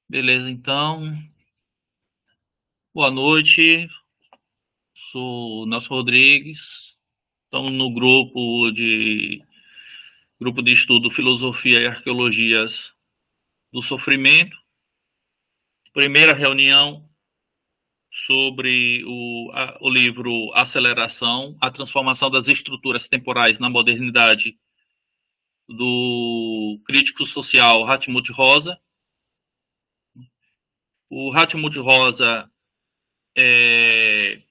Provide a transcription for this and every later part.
Beleza, então. Boa noite. Sou Nelson Rodrigues. Estamos no grupo de estudo Filosofia e Arqueologias do Sofrimento. Primeira reunião sobre o livro Aceleração, a transformação das estruturas temporais na modernidade, do crítico social Hartmut Rosa. O Hartmut Rosa é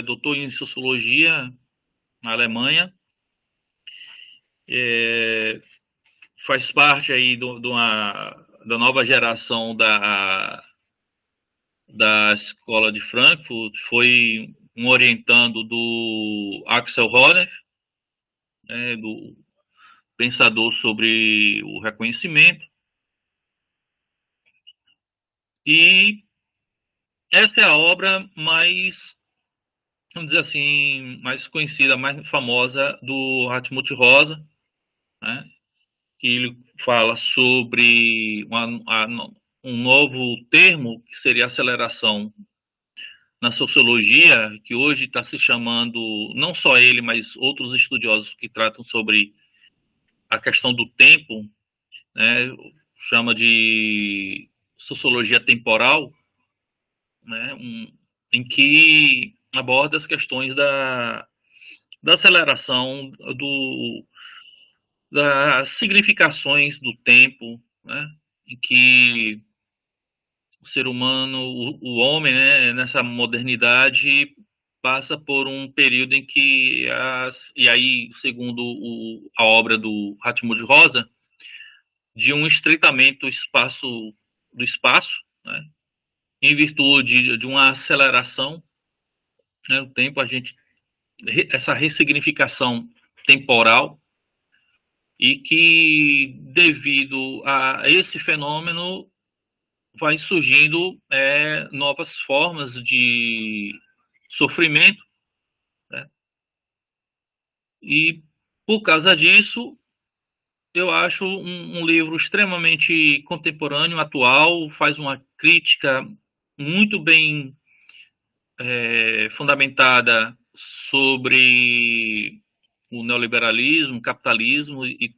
doutor em Sociologia na Alemanha, faz parte aí da nova geração da Escola de Frankfurt, foi um orientando do Axel Honneth, do pensador sobre o reconhecimento. E essa é a obra mais, vamos dizer assim, mais conhecida, mais famosa do Hartmut Rosa, né? Que ele fala sobre um novo termo, que seria aceleração na sociologia, que hoje está se chamando, não só ele, mas outros estudiosos que tratam sobre a questão do tempo, né, chama de sociologia temporal, né, em que aborda as questões da aceleração, das significações do tempo, né, em que o ser humano, o homem, né, nessa modernidade, passa por um período em que, e aí, segundo a obra do Hartmut Rosa, de um estreitamento do espaço, né, em virtude de uma aceleração, né, do tempo, essa ressignificação temporal, e que, devido a esse fenômeno, vai surgindo novas formas de sofrimento, né? E, por causa disso, eu acho um livro extremamente contemporâneo, atual, faz uma crítica muito bem fundamentada sobre o neoliberalismo, o capitalismo e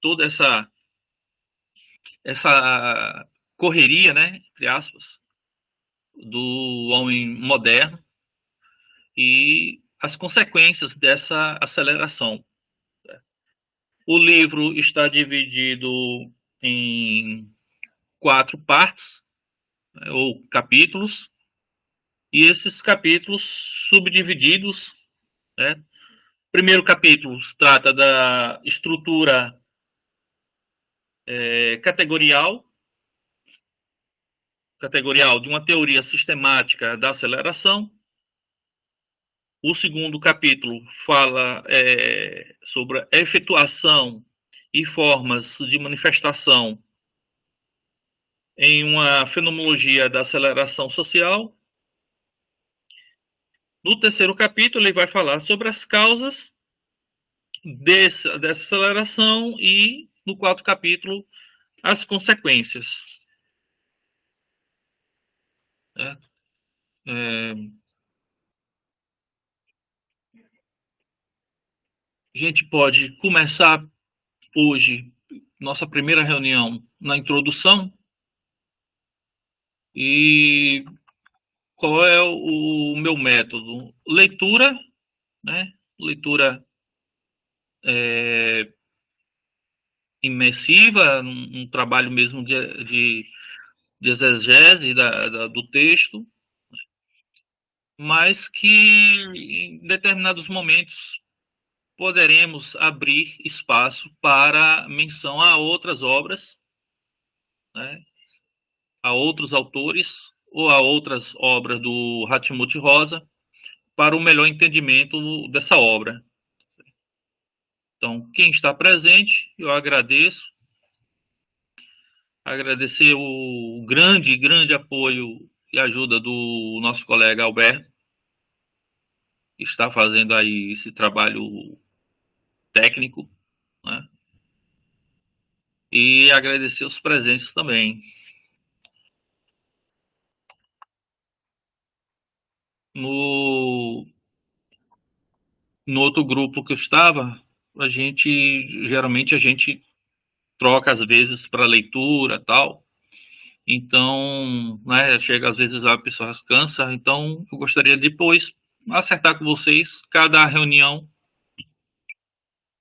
toda essa correria, né, entre aspas, do homem moderno e as consequências dessa aceleração. O livro está dividido em 4 partes, né, ou capítulos, e esses capítulos subdivididos, né? Primeiro capítulo trata da estrutura categorial de uma teoria sistemática da aceleração. O segundo capítulo fala sobre a efetuação e formas de manifestação em uma fenomenologia da aceleração social. No terceiro capítulo, ele vai falar sobre as causas dessa aceleração e, no quarto capítulo, as consequências. A gente pode começar hoje nossa primeira reunião na introdução. E qual é o meu método? Leitura, né? Leitura imersiva, um trabalho mesmo de exegese do texto, mas que em determinados momentos poderemos abrir espaço para menção a outras obras, né, a outros autores ou a outras obras do Hartmut Rosa, para o melhor entendimento dessa obra. Então, quem está presente, eu agradeço. Agradecer o grande apoio e ajuda do nosso colega Alberto, que está fazendo aí esse trabalho técnico, né? E agradecer os presentes também. no outro grupo que eu estava, geralmente a gente troca às vezes para leitura, tal. Então, né, chega às vezes a pessoa cansa, então eu gostaria depois acertar com vocês, cada reunião,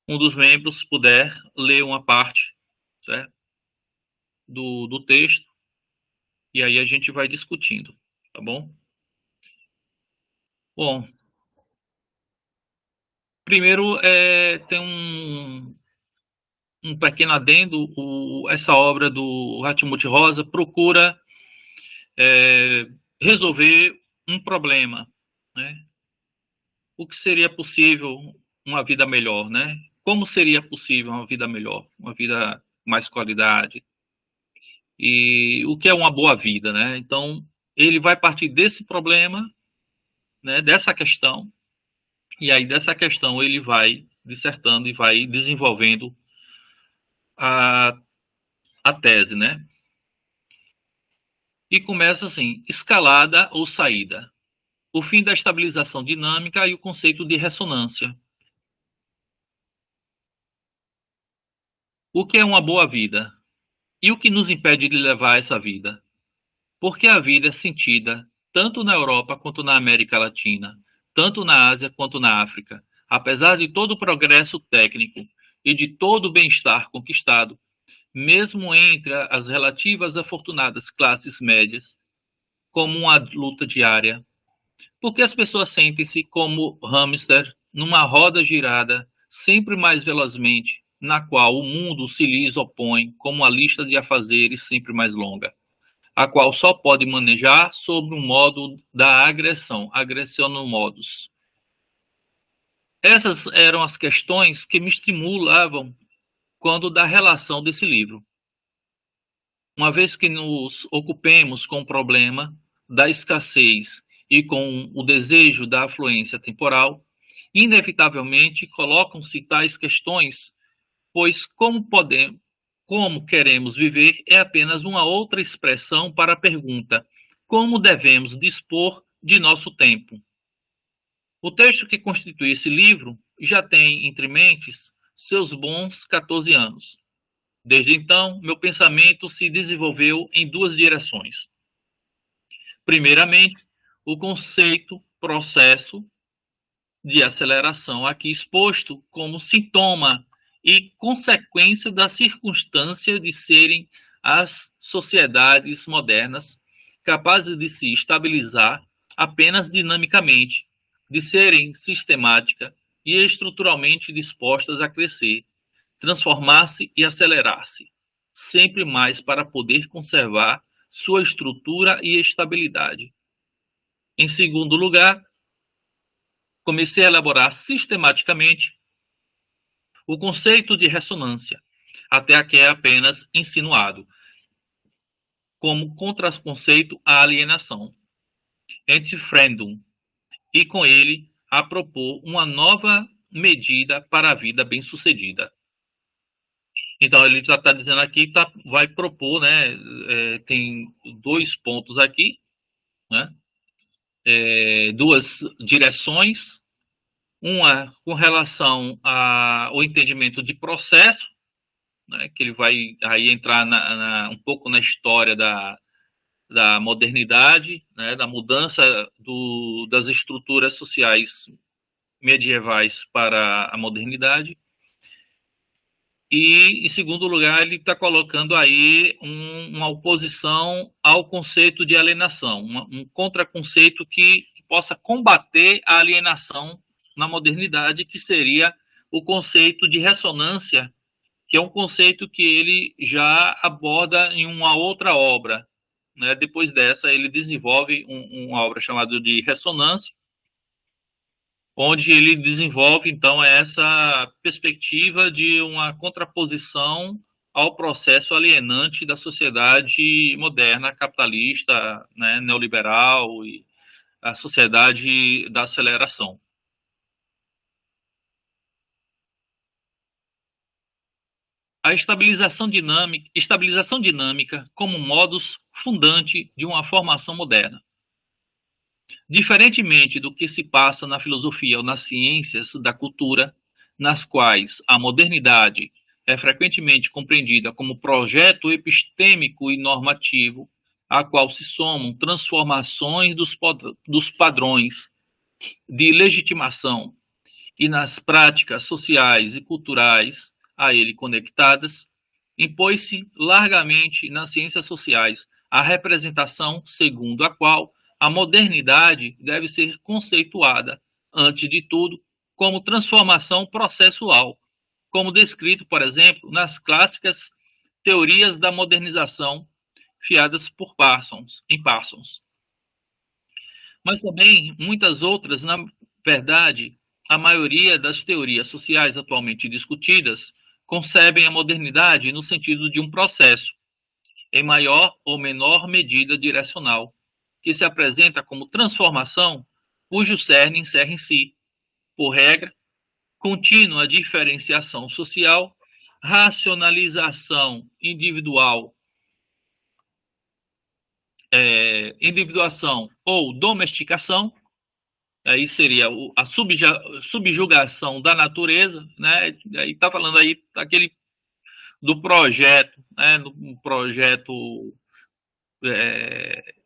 um dos membros puder ler uma parte, certo? Do texto, e aí a gente vai discutindo, tá bom? Bom, primeiro tem um pequeno adendo, essa obra do Hatmuth Rosa procura resolver um problema, né? O que seria possível uma vida melhor, né? Como seria possível uma vida melhor, uma vida com mais qualidade? E o que é uma boa vida, né? Então, ele vai partir desse problema, né, dessa questão, e aí dessa questão ele vai dissertando e vai desenvolvendo a, a tese, né? E começa assim: escalada ou saída. O fim da estabilização dinâmica e o conceito de ressonância. O que é uma boa vida? E o que nos impede de levar essa vida? Porque a vida é sentida tanto na Europa quanto na América Latina, tanto na Ásia quanto na África. Apesar de todo o progresso técnico e de todo o bem-estar conquistado, mesmo entre as relativas afortunadas classes médias, como uma luta diária. Porque as pessoas sentem-se como hamster numa roda girada sempre mais velozmente, na qual o mundo se lhes opõe como uma lista de afazeres sempre mais longa, a qual só pode manejar sobre o modo da agressão, agressiono modus. Essas eram as questões que me estimulavam quando da relação desse livro. Uma vez que nos ocupemos com o problema da escassez e com o desejo da afluência temporal, inevitavelmente colocam-se tais questões, pois como queremos viver é apenas uma outra expressão para a pergunta: como devemos dispor de nosso tempo? O texto que constitui esse livro já tem entre mentes seus bons 14 anos. Desde então, meu pensamento se desenvolveu em duas direções. Primeiramente, o conceito processo de aceleração aqui exposto como sintoma e consequência da circunstância de serem as sociedades modernas capazes de se estabilizar apenas dinamicamente, de serem sistemática e estruturalmente dispostas a crescer, transformar-se e acelerar-se, sempre mais para poder conservar sua estrutura e estabilidade. Em segundo lugar, comecei a elaborar sistematicamente o conceito de ressonância, até aqui é apenas insinuado, como contraconceito à alienação, anti-friendum, e com ele a propor uma nova medida para a vida bem-sucedida. Então ele já está dizendo aqui, vai propor, né? Tem dois pontos aqui, né? Duas direções, uma com relação ao entendimento de processo, né? Que ele vai aí entrar um pouco na história da modernidade, né? Da mudança das estruturas sociais medievais para a modernidade. E, em segundo lugar, ele está colocando aí uma oposição ao conceito de alienação, um contraconceito que possa combater a alienação na modernidade, que seria o conceito de ressonância, que é um conceito que ele já aborda em uma outra obra, né? Depois dessa, ele desenvolve uma obra chamada de Ressonância, onde ele desenvolve, então, essa perspectiva de uma contraposição ao processo alienante da sociedade moderna, capitalista, né, neoliberal, e a sociedade da aceleração. A estabilização dinâmica como modus fundante de uma formação moderna. Diferentemente do que se passa na filosofia ou nas ciências da cultura, nas quais a modernidade é frequentemente compreendida como projeto epistêmico e normativo, a qual se somam transformações dos padrões de legitimação e nas práticas sociais e culturais a ele conectadas, impôs-se largamente nas ciências sociais a representação segundo a qual a modernidade deve ser conceituada, antes de tudo, como transformação processual, como descrito, por exemplo, nas clássicas teorias da modernização fiadas por Parsons. Mas também muitas outras, na verdade, a maioria das teorias sociais atualmente discutidas concebem a modernidade no sentido de um processo, em maior ou menor medida direcional, que se apresenta como transformação, cujo cerne encerra em si, por regra, contínua diferenciação social, racionalização individual, individuação ou domesticação. Aí seria a subjugação da natureza, né? Aí está falando aí daquele do projeto, né? Do projeto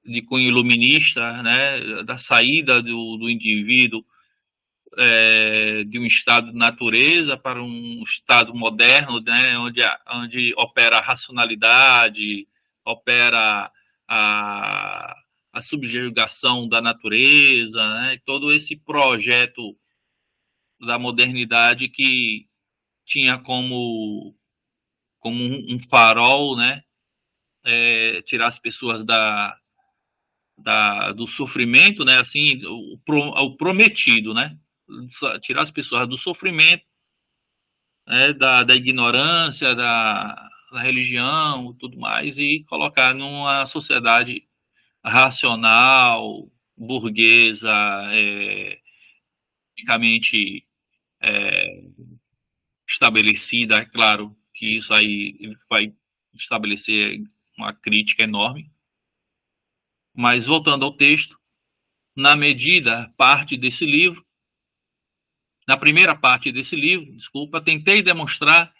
de cunho iluminista, né? Da saída do indivíduo de um estado de natureza para um estado moderno, né? Onde opera a racionalidade, opera a subjugação da natureza, né? Todo esse projeto da modernidade que tinha como um farol, né? Tirar as pessoas do sofrimento, né? Assim, o prometido, né? Tirar as pessoas do sofrimento, né? Da ignorância, da religião, tudo mais, e colocar numa sociedade racional, burguesa, tipicamente estabelecida. É claro que isso aí vai estabelecer uma crítica enorme. Mas, voltando ao texto, na primeira parte desse livro, tentei demonstrar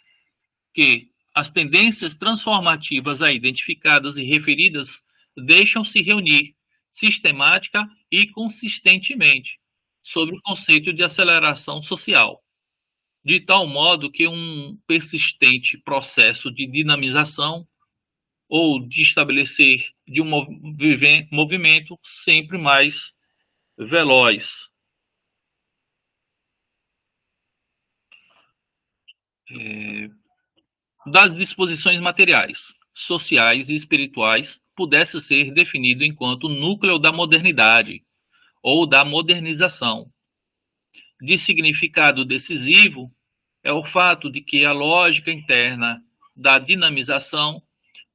que as tendências transformativas aí identificadas e referidas deixam-se reunir sistemática e consistentemente sobre o conceito de aceleração social, de tal modo que um persistente processo de dinamização ou de estabelecer de um movimento sempre mais veloz. Das disposições materiais, sociais e espirituais pudesse ser definido enquanto núcleo da modernidade ou da modernização. De significado decisivo é o fato de que a lógica interna da dinamização,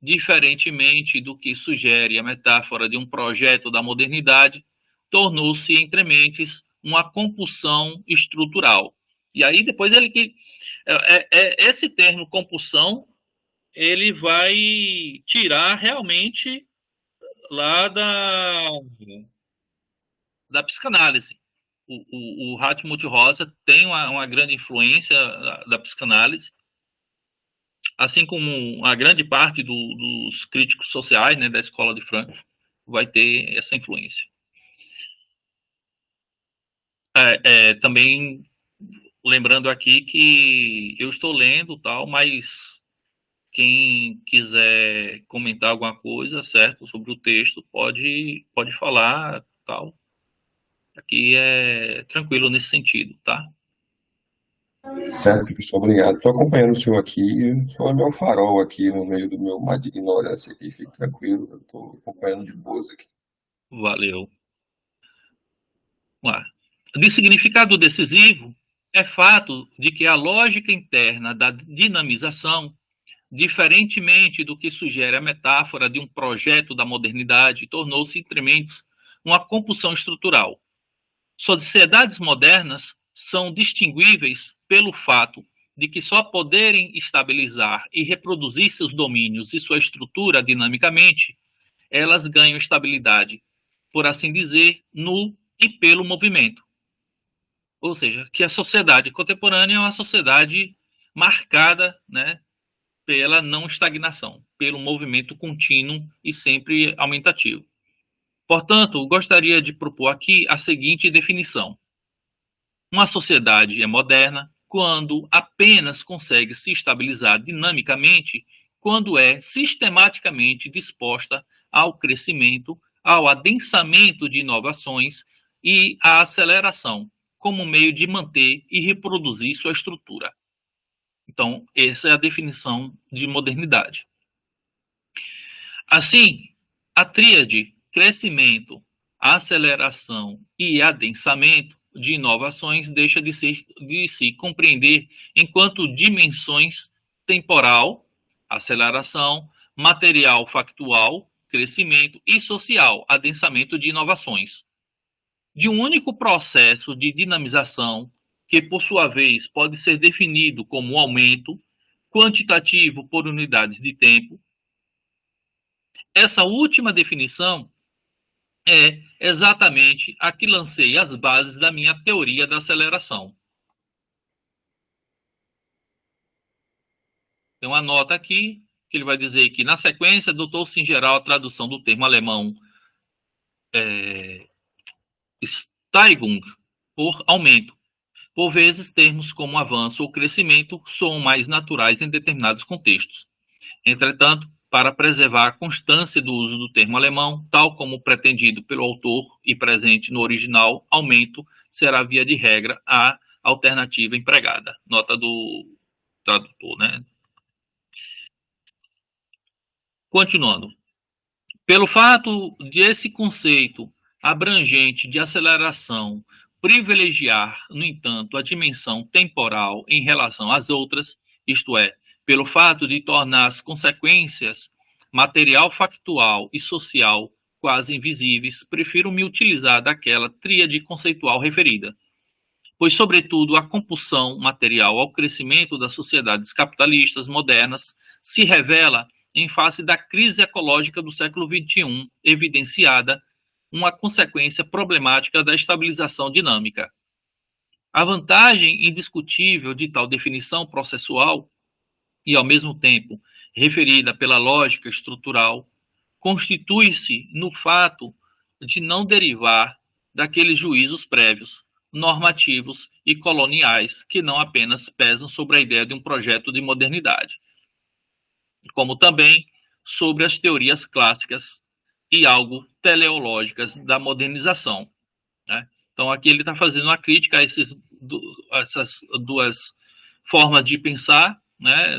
diferentemente do que sugere a metáfora de um projeto da modernidade, tornou-se entre mentes uma compulsão estrutural. E aí depois esse termo compulsão, ele vai tirar realmente lá da psicanálise. O Hartmut Rosa tem uma grande influência da psicanálise, assim como a grande parte dos críticos sociais, né, da escola de Frankfurt vai ter essa influência. Também lembrando aqui que eu estou lendo, tal, mas quem quiser comentar alguma coisa, certo, sobre o texto, pode falar, tal. Aqui é tranquilo nesse sentido, tá? Certo, professor, obrigado. Estou acompanhando o senhor aqui, o senhor é meu farol aqui no meio do meu mar de ignorância aqui, fique tranquilo, eu estou acompanhando de boas aqui. Valeu. Vamos lá. De significado decisivo é fato de que a lógica interna da dinamização, diferentemente do que sugere a metáfora de um projeto da modernidade, tornou-se entre mentes uma compulsão estrutural. Sociedades modernas são distinguíveis pelo fato de que só poderem estabilizar e reproduzir seus domínios e sua estrutura dinamicamente, elas ganham estabilidade. por assim dizer, no e pelo movimento. Ou seja, que a sociedade contemporânea é uma sociedade marcada, né, pela não estagnação, pelo movimento contínuo e sempre aumentativo. Portanto, gostaria de propor aqui a seguinte definição: uma sociedade é moderna quando apenas consegue se estabilizar dinamicamente quando é sistematicamente disposta ao crescimento, ao adensamento de inovações e à aceleração, como meio de manter e reproduzir sua estrutura. Então, essa é a definição de modernidade. Assim, a tríade crescimento, aceleração e adensamento de inovações deixa de se compreender enquanto dimensões temporal, aceleração, material factual, crescimento e social, adensamento de inovações. De um único processo de dinamização, que por sua vez pode ser definido como aumento quantitativo por unidades de tempo. Essa última definição é exatamente a que lancei as bases da minha teoria da aceleração. Tem uma nota aqui que ele vai dizer que, na sequência, adotou-se em geral a tradução do termo alemão Steigung por aumento. Por vezes, termos como avanço ou crescimento soam mais naturais em determinados contextos. Entretanto, para preservar a constância do uso do termo alemão, tal como pretendido pelo autor e presente no original, aumento será, via de regra, a alternativa empregada. Nota do tradutor, né? Continuando. Pelo fato de esse conceito abrangente de aceleração privilegiar, no entanto, a dimensão temporal em relação às outras, isto é, pelo fato de tornar as consequências material, factual e social quase invisíveis, prefiro me utilizar daquela tríade conceitual referida, pois, sobretudo, a compulsão material ao crescimento das sociedades capitalistas modernas se revela em face da crise ecológica do século XXI, evidenciada uma consequência problemática da estabilização dinâmica. A vantagem indiscutível de tal definição processual e, ao mesmo tempo, referida pela lógica estrutural, constitui-se no fato de não derivar daqueles juízos prévios, normativos e coloniais que não apenas pesam sobre a ideia de um projeto de modernidade, como também sobre as teorias clássicas e algo teleológicas da modernização, né? Então, aqui ele está fazendo uma crítica a essas duas formas de pensar, né?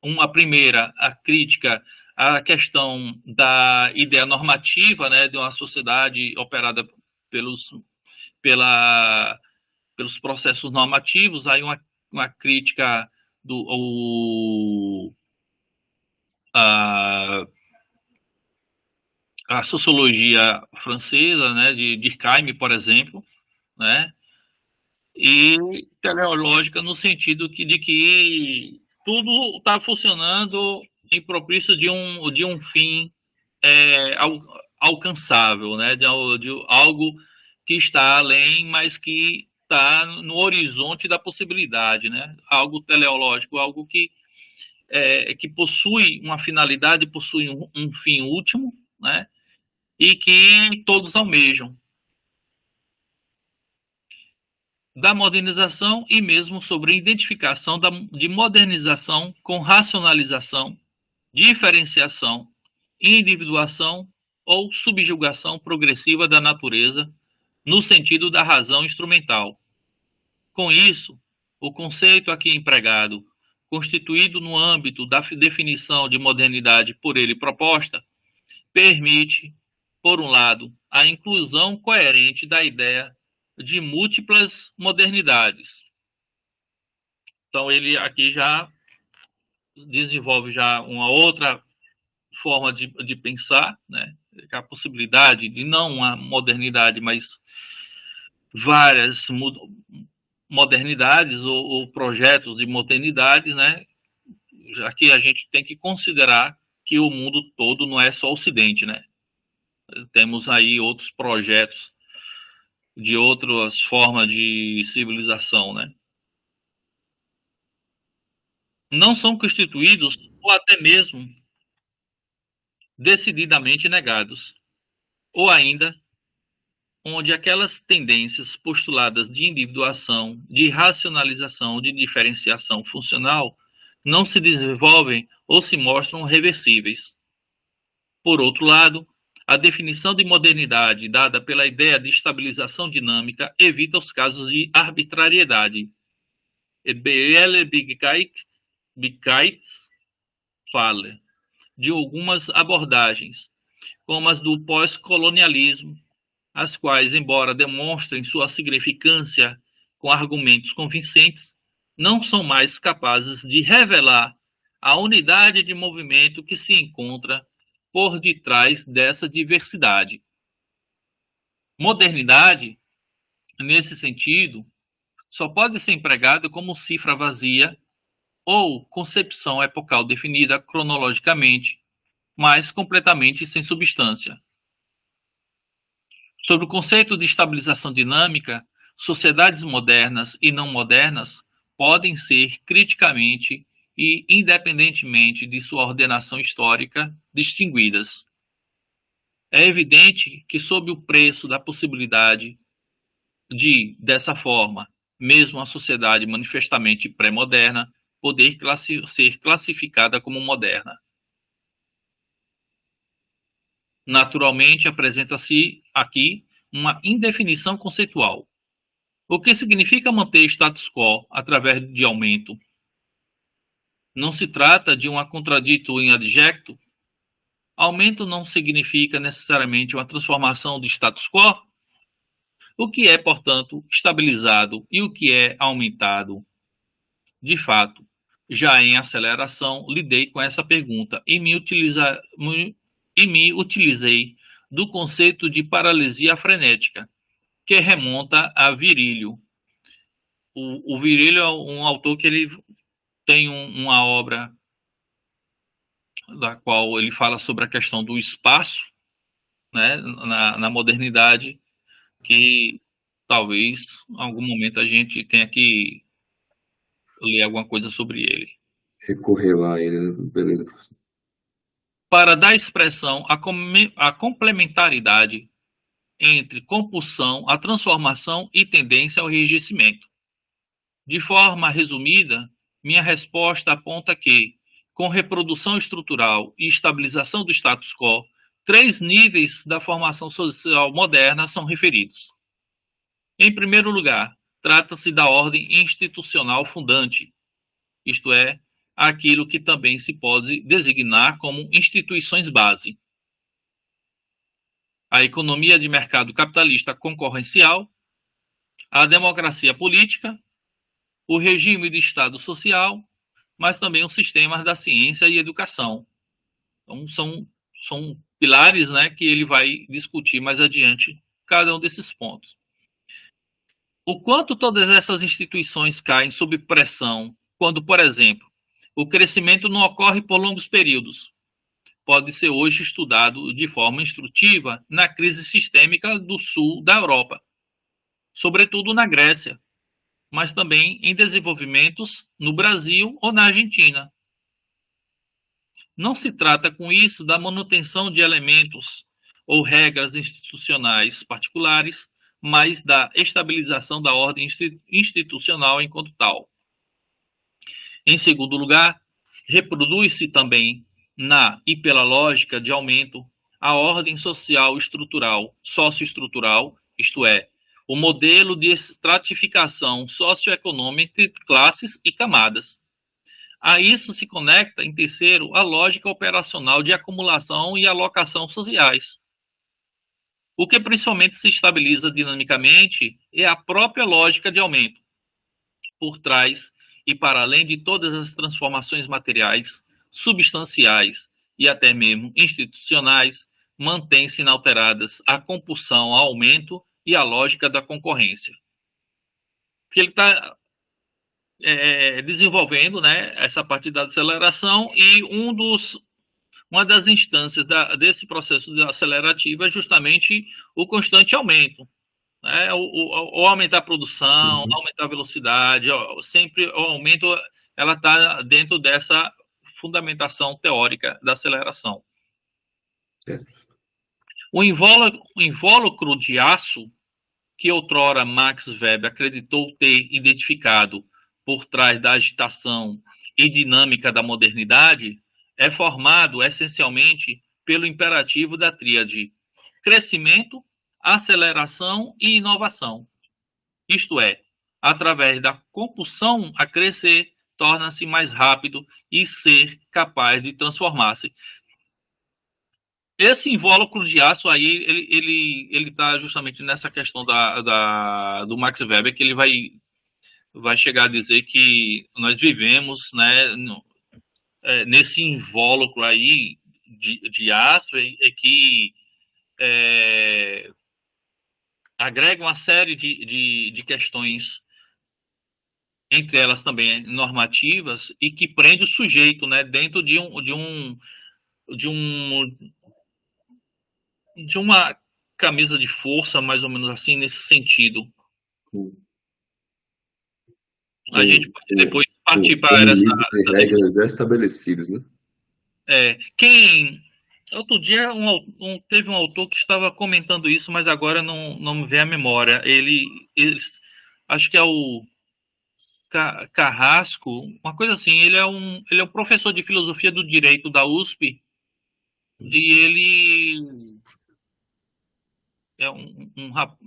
Uma primeira, a crítica à questão da ideia normativa, né, de uma sociedade operada pelos processos normativos. Aí uma crítica a sociologia francesa, né, de Durkheim, por exemplo, né, e teleológica no sentido de que tudo está funcionando em propício de um fim alcançável, né, de algo que está além, mas que está no horizonte da possibilidade, né, algo teleológico, algo que possui uma finalidade, possui um fim último, né, e que todos almejam. Da modernização e mesmo sobre a identificação de modernização com racionalização, diferenciação, individuação ou subjugação progressiva da natureza no sentido da razão instrumental. Com isso, o conceito aqui empregado, constituído no âmbito da definição de modernidade por ele proposta, permite, por um lado, a inclusão coerente da ideia de múltiplas modernidades. Então, ele aqui já desenvolve já uma outra forma de pensar, né? A possibilidade de não uma modernidade, mas várias modernidades ou projetos de modernidades, né? Aqui a gente tem que considerar que o mundo todo não é só o Ocidente, né? Temos aí outros projetos de outras formas de civilização, né? Não são constituídos ou até mesmo decididamente negados, ou ainda onde aquelas tendências postuladas de individuação, de racionalização, de diferenciação funcional não se desenvolvem ou se mostram reversíveis. Por outro lado, a definição de modernidade dada pela ideia de estabilização dinâmica evita os casos de arbitrariedade. Fala de algumas abordagens, como as do pós-colonialismo, as quais, embora demonstrem sua significância com argumentos convincentes, não são mais capazes de revelar a unidade de movimento que se encontra por detrás dessa diversidade. Modernidade, nesse sentido, só pode ser empregado como cifra vazia ou concepção epocal definida cronologicamente, mas completamente sem substância. Sobre o conceito de estabilização dinâmica, sociedades modernas e não modernas podem ser criticamente e independentemente de sua ordenação histórica distinguidas. É evidente que, sob o preço da possibilidade de, dessa forma, mesmo a sociedade manifestamente pré-moderna poder ser classificada como moderna. Naturalmente, apresenta-se aqui uma indefinição conceitual. O que significa manter status quo através de aumento? Não se trata de uma contradito em adjecto? Aumento não significa necessariamente uma transformação do status quo? O que é, portanto, estabilizado e o que é aumentado? De fato, já em aceleração, lidei com essa pergunta e me utilizei do conceito de paralisia frenética, que remonta a Virílio. O Virílio é um autor que ele tem uma obra da qual ele fala sobre a questão do espaço, né, na modernidade, que talvez em algum momento a gente tenha que ler alguma coisa sobre ele. Recorrer lá a ele, beleza. Para dar expressão à complementaridade entre compulsão, a transformação e tendência ao enrijecimento. De forma resumida, minha resposta aponta que, com reprodução estrutural e estabilização do status quo, 3 níveis da formação social moderna são referidos. Em primeiro lugar, trata-se da ordem institucional fundante, isto é, aquilo que também se pode designar como instituições base. A economia de mercado capitalista concorrencial, a democracia política, o regime de Estado social, mas também os sistemas da ciência e educação. Então, são pilares, né, que ele vai discutir mais adiante cada um desses pontos. O quanto todas essas instituições caem sob pressão quando, por exemplo, o crescimento não ocorre por longos períodos, pode ser hoje estudado de forma instrutiva na crise sistêmica do sul da Europa, sobretudo na Grécia, mas também em desenvolvimentos no Brasil ou na Argentina. Não se trata com isso da manutenção de elementos ou regras institucionais particulares, mas da estabilização da ordem institucional enquanto tal. Em segundo lugar, reproduz-se também na e pela lógica de aumento a ordem social estrutural, socioestrutural, isto é, o modelo de estratificação socioeconômica de classes e camadas. A isso se conecta, em terceiro, a lógica operacional de acumulação e alocação sociais. O que principalmente se estabiliza dinamicamente é a própria lógica de aumento. Por trás e para além de todas as transformações materiais, substanciais e até mesmo institucionais, mantém-se inalteradas a compulsão ao aumento e a lógica da concorrência. Que ele está desenvolvendo, né, essa parte da aceleração, e um dos uma das instâncias desse processo acelerativo é justamente o constante aumento, né? O aumentar a produção, Uhum. aumentar a velocidade, sempre o aumento, ela está dentro dessa fundamentação teórica da aceleração. Certo. O invólucro de aço, que outrora Max Weber acreditou ter identificado por trás da agitação e dinâmica da modernidade, é formado essencialmente pelo imperativo da tríade crescimento, aceleração e inovação. Isto é, através da compulsão a crescer, torna-se mais rápido e ser capaz de transformar-se. Esse invólucro de aço aí, ele tá justamente nessa questão do Max Weber, que ele vai chegar a dizer que nós vivemos, né, nesse invólucro aí de aço, que agrega uma série de questões, entre elas também normativas, e que prende o sujeito, né, dentro de uma camisa de força, mais ou menos assim, nesse sentido. A gente pode depois partir para limites e regras já estabelecidos, né? Outro dia teve um autor que estava comentando isso, mas agora não me vem à memória. Ele acho que é o Carrasco, uma coisa assim. Ele é um professor de filosofia do direito da USP, e ele é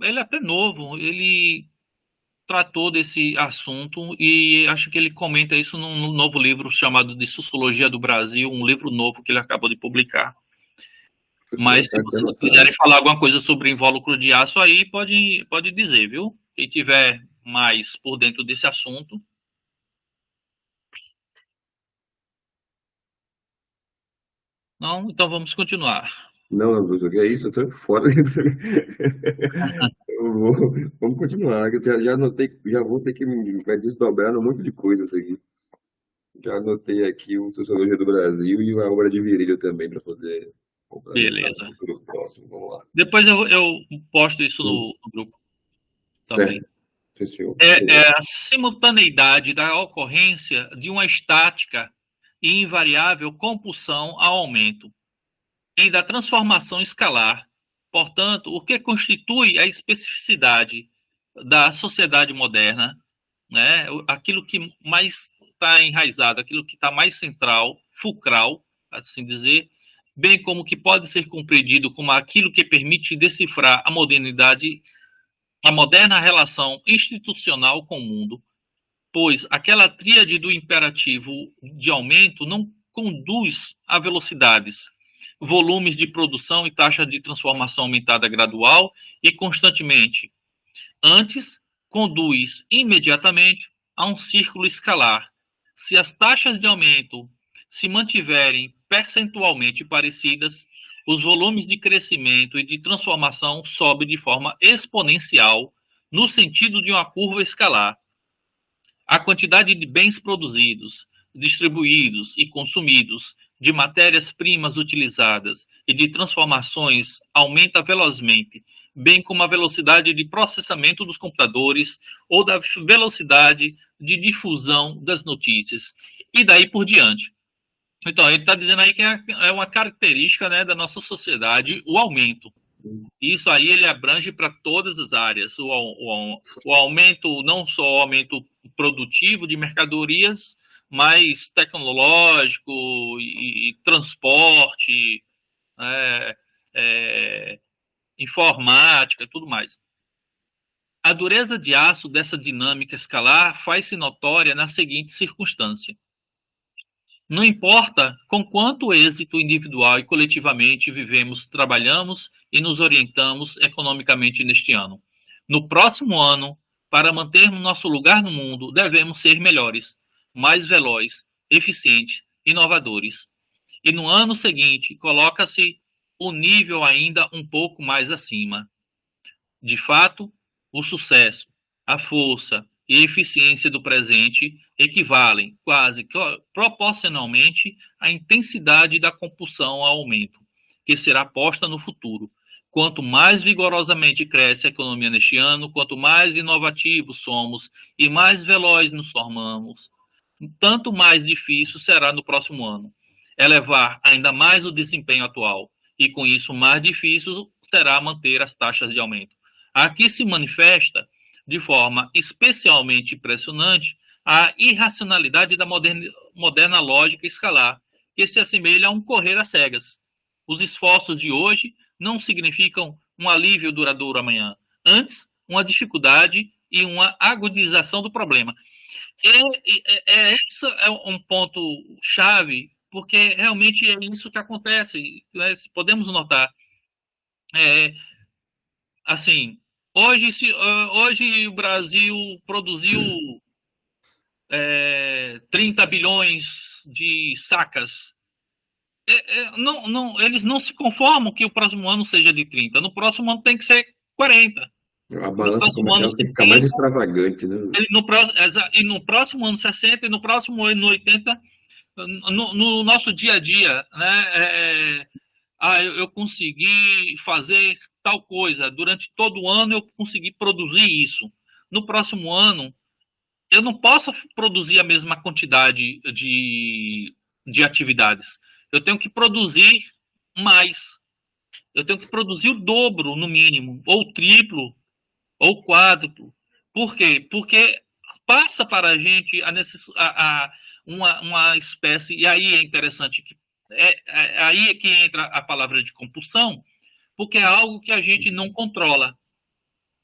ele é até novo. Ele tratou desse assunto e acho que ele comenta isso num novo livro chamado de Sociologia do Brasil, um livro novo que ele acabou de publicar. Mas se vocês quiserem falar alguma coisa sobre invólucro de aço aí, pode dizer, viu? Quem tiver mais por dentro desse assunto. Não? Então vamos continuar. Não, Bruno, que é isso? Eu tô fora. Vamos continuar, que eu já anotei, já vou ter que me desdobrar num monte de coisas aqui. Já anotei aqui o Sociologia do Brasil e a obra de Virilha também, para poder complementar Beleza. no futuro próximo. Vamos lá. Depois eu posto isso no grupo também. Certo. É a simultaneidade da ocorrência de uma estática e invariável compulsão ao aumento e da transformação escalar. Portanto, o que constitui a especificidade da sociedade moderna, né? Aquilo que mais está enraizado, aquilo que está mais central, fulcral, assim dizer, bem como que pode ser compreendido como aquilo que permite decifrar a modernidade, a moderna relação institucional com o mundo, pois aquela tríade do imperativo de aumento não conduz a velocidades, volumes de produção e taxa de transformação aumentada gradual e constantemente. Antes, conduz imediatamente a um círculo escalar. Se as taxas de aumento se mantiverem percentualmente parecidas, os volumes de crescimento e de transformação sobem de forma exponencial no sentido de uma curva escalar. A quantidade de bens produzidos, distribuídos e consumidos, de matérias-primas utilizadas e de transformações aumenta velozmente, bem como a velocidade de processamento dos computadores ou da velocidade de difusão das notícias, e daí por diante. Então, ele está dizendo aí que é uma característica, né, da nossa sociedade o aumento. Isso aí ele abrange para todas as áreas. O aumento, não só o aumento produtivo de mercadorias, mas tecnológico e transporte, informática, tudo mais. A dureza de aço dessa dinâmica escalar faz-se notória na seguinte circunstância. Não importa com quanto êxito individual e coletivamente vivemos, trabalhamos e nos orientamos economicamente neste ano. No próximo ano, para mantermos nosso lugar no mundo, devemos ser melhores, mais velozes, eficientes, inovadores. E no ano seguinte, coloca-se o nível ainda um pouco mais acima. De fato, o sucesso, a força e a eficiência do presente equivalem quase proporcionalmente à intensidade da compulsão ao aumento, que será posta no futuro. Quanto mais vigorosamente cresce a economia neste ano, quanto mais inovativos somos e mais velozes nos tornamos, tanto mais difícil será no próximo ano elevar ainda mais o desempenho atual, e com isso mais difícil será manter as taxas de aumento. Aqui se manifesta, de forma especialmente impressionante, a irracionalidade da moderna lógica escalar, que se assemelha a um correr às cegas. Os esforços de hoje não significam um alívio duradouro amanhã, antes, uma dificuldade e uma agudização do problema. Esse é um ponto chave, porque realmente é isso que acontece, né? Podemos notar. Assim, hoje o Brasil produziu 30 bilhões de sacas. Eles não se conformam que o próximo ano seja de 30. No próximo ano tem que ser 40. A balança comercial tem que ficar mais extravagante, né? No próximo ano 60 e no próximo ano 80, no nosso dia a dia, né? Eu consegui fazer tal coisa. Durante todo o ano eu consegui produzir isso. No próximo ano, eu não posso produzir a mesma quantidade de atividades. Eu tenho que produzir mais. Eu tenho que produzir o dobro, no mínimo, ou o triplo, ou o quádruplo. Por quê? Porque passa para a gente uma espécie, e aí é interessante, aí é que entra a palavra de compulsão, porque é algo que a gente não controla.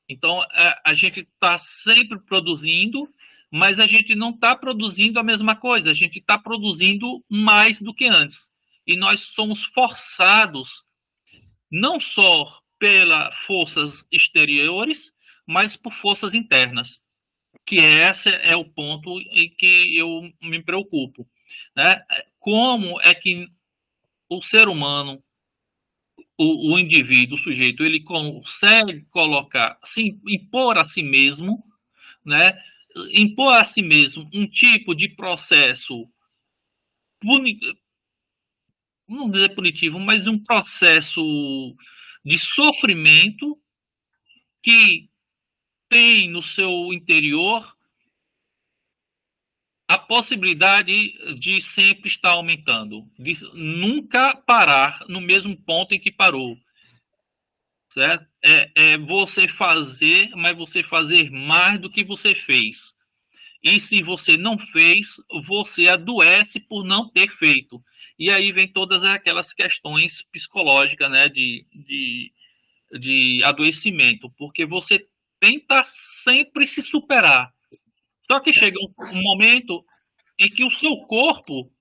Então, a gente está sempre produzindo, mas a gente não está produzindo a mesma coisa, a gente está produzindo mais do que antes. E nós somos forçados, não só pelas forças exteriores, mas por forças internas, que esse é o ponto em que eu me preocupo. Né? Como é que o ser humano, o indivíduo, o sujeito, ele consegue colocar, impor a si mesmo, né? Impor a si mesmo um tipo de processo, não dizer punitivo, mas um processo de sofrimento que tem no seu interior a possibilidade de sempre estar aumentando, de nunca parar no mesmo ponto em que parou. Certo? É você fazer, mas você fazer mais do que você fez. E se você não fez, você adoece por não ter feito. E aí vem todas aquelas questões psicológicas, né, de adoecimento, porque você tenta sempre se superar. Só que chega um momento em que o seu corpo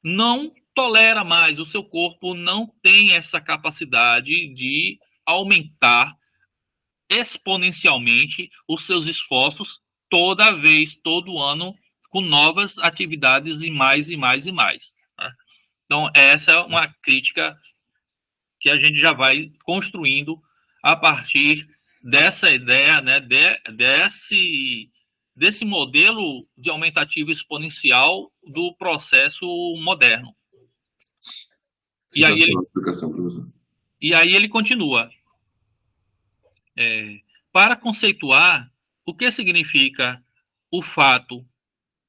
não tolera mais, o seu corpo não tem essa capacidade de aumentar exponencialmente os seus esforços toda vez, todo ano, com novas atividades e mais e mais e mais. Tá? Então, essa é uma crítica que a gente já vai construindo a partir dessa ideia, né, desse modelo de aumentativo exponencial do processo moderno. E aí ele continua. Para conceituar o que significa o fato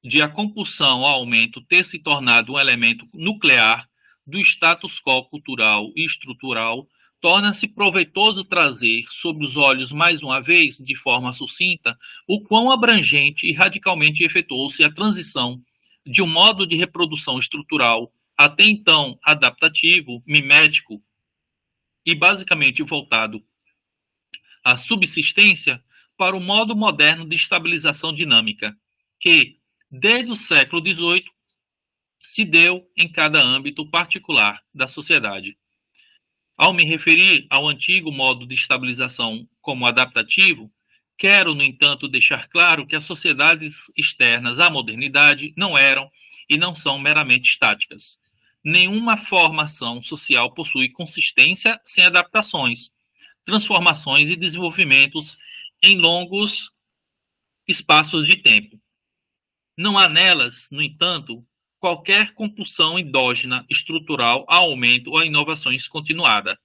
de a compulsão ao aumento ter se tornado um elemento nuclear do status quo cultural e estrutural, torna-se proveitoso trazer sob os olhos mais uma vez, de forma sucinta, o quão abrangente e radicalmente efetuou-se a transição de um modo de reprodução estrutural até então adaptativo, mimético e basicamente voltado à subsistência para o modo moderno de estabilização dinâmica, que, desde o século XVIII, se deu em cada âmbito particular da sociedade. Ao me referir ao antigo modo de estabilização como adaptativo, quero, no entanto, deixar claro que as sociedades externas à modernidade não eram e não são meramente estáticas. Nenhuma formação social possui consistência sem adaptações, transformações e desenvolvimentos em longos espaços de tempo. Não há nelas, no entanto, qualquer compulsão endógena estrutural a aumento ou a inovações continuada.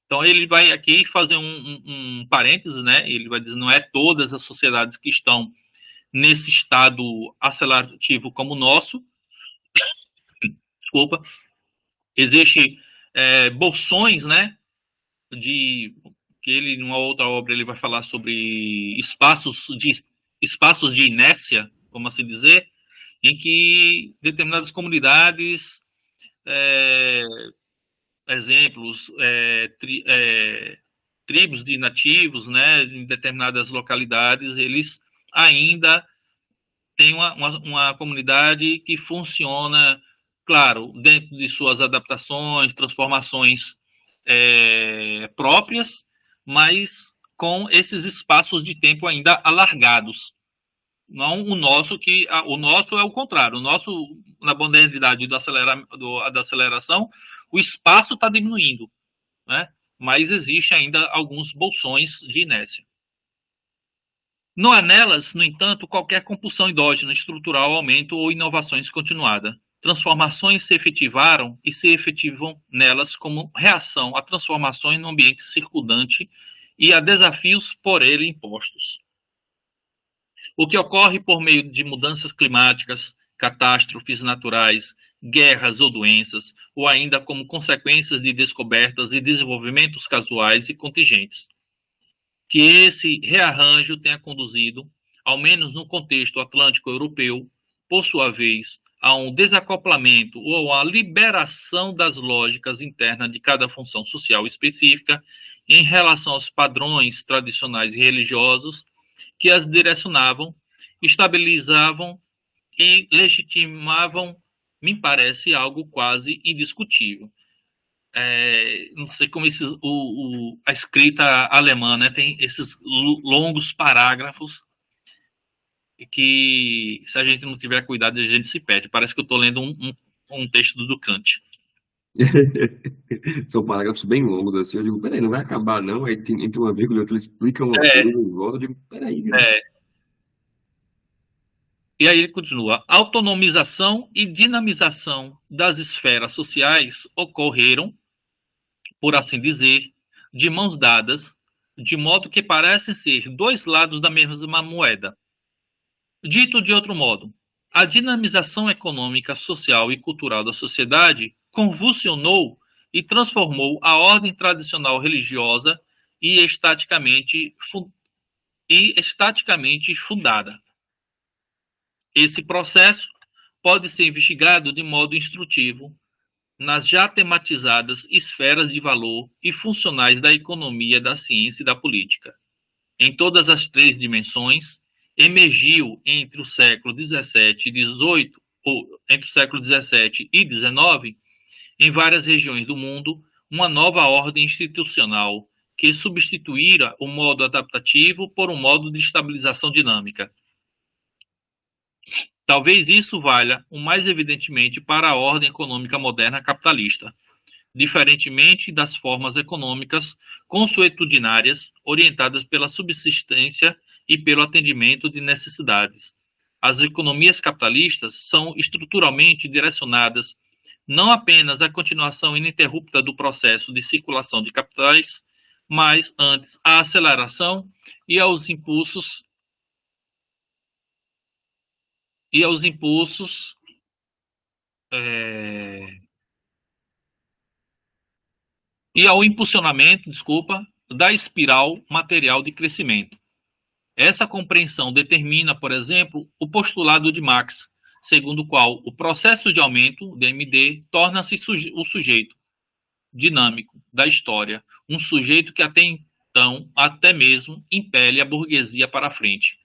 Então, ele vai aqui fazer um parêntese, né? Ele vai dizer, não é todas as sociedades que estão nesse estado acelerativo como o nosso, desculpa, existe bolsões, né? Que ele, numa outra obra, ele vai falar sobre espaços de inércia, como assim dizer, em que determinadas comunidades, exemplos, tribos de nativos, né, em determinadas localidades, eles ainda têm uma comunidade que funciona, claro, dentro de suas adaptações, transformações próprias, mas com esses espaços de tempo ainda alargados. Não o nosso, o nosso é o contrário. O nosso, na modernidade da aceleração, o espaço está diminuindo, né? Mas existe ainda alguns bolsões de inércia. Não há nelas, no entanto, qualquer compulsão endógena, estrutural, aumento ou inovações continuada. Transformações se efetivaram e se efetivam nelas como reação a transformações no ambiente circundante e a desafios por ele impostos. O que ocorre por meio de mudanças climáticas, catástrofes naturais, guerras ou doenças, ou ainda como consequências de descobertas e desenvolvimentos casuais e contingentes. Que esse rearranjo tenha conduzido, ao menos no contexto atlântico europeu, por sua vez, a um desacoplamento ou a liberação das lógicas internas de cada função social específica em relação aos padrões tradicionais e religiosos que as direcionavam, estabilizavam e legitimavam, me parece algo quase indiscutível. Não sei como a escrita alemã, né, tem esses longos parágrafos que, se a gente não tiver cuidado, a gente se perde. Parece que eu estou lendo um texto do Kant. São parágrafos bem longos, assim. Eu digo, peraí, não vai acabar, não? Aí tem, entre uma vírgula e outra, ele explica uma coisa e volta. Eu digo, peraí. E aí ele continua. Autonomização e dinamização das esferas sociais ocorreram, por assim dizer, de mãos dadas, de modo que parecem ser dois lados da mesma moeda. Dito de outro modo, a dinamização econômica, social e cultural da sociedade convulsionou e transformou a ordem tradicional religiosa e estaticamente fundada. Esse processo pode ser investigado de modo instrutivo nas já tematizadas esferas de valor e funcionais da economia, da ciência e da política. Em todas as três dimensões, emergiu entre o século XVII e XVIII, ou entre o século XVII e XIX, em várias regiões do mundo, uma nova ordem institucional que substituíra o modo adaptativo por um modo de estabilização dinâmica. Talvez isso valha o mais evidentemente para a ordem econômica moderna capitalista, diferentemente das formas econômicas consuetudinárias orientadas pela subsistência e pelo atendimento de necessidades. As economias capitalistas são estruturalmente direcionadas não apenas à continuação ininterrupta do processo de circulação de capitais, mas antes à aceleração e aos impulsos e ao impulsionamento, da espiral material de crescimento. Essa compreensão determina, por exemplo, o postulado de Marx, segundo o qual o processo de aumento, DMD, torna-se o sujeito dinâmico da história, um sujeito que até então, até mesmo, impele a burguesia para frente.